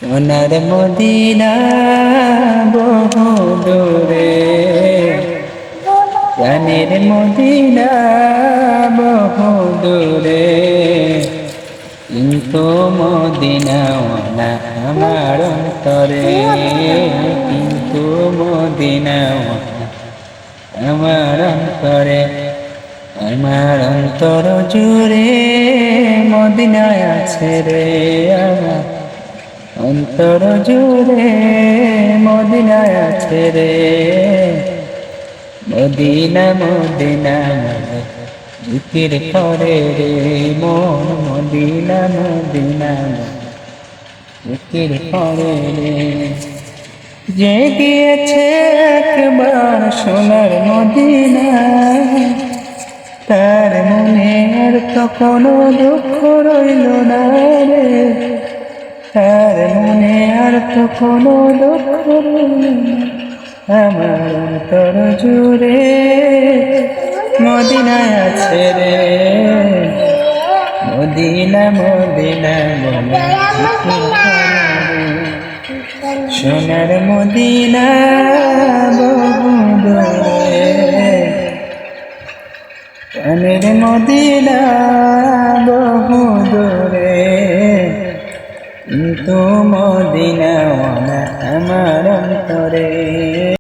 সোনার মদিনা বহু দূরে, প্রাণের মদিনা বহু দূরে, কিন্তু মদিনাওয়ালা আমার অন্তরে, কিন্তু মদিনাওয়ালা আমার অন্তরে, আমার অন্তর জুড়ে মদিনায় আছে রে, আমার অন্তর জুড়ে মদিনায় আছে রে। মদিনা মদিনা মনে জিকির করে রে মন, মদিনা মদিনা মনে জিকির করে রে। যে গিয়েছে একবার সোনার মদিনা, তার মনে আর তো কোনো দুঃখ রইল না রে, তার মনে আর তো কোনো দুঃখ রইল না। আমার অন্তর জুড়ে মদিনায় আছে রে, মদিনা মদিনা বলে সোনার মদিনা বহু দূরে, প্রাণের মদিনা বহু দূরে, কিন্তু মদিনাওয়ালা আমার অন্তরে।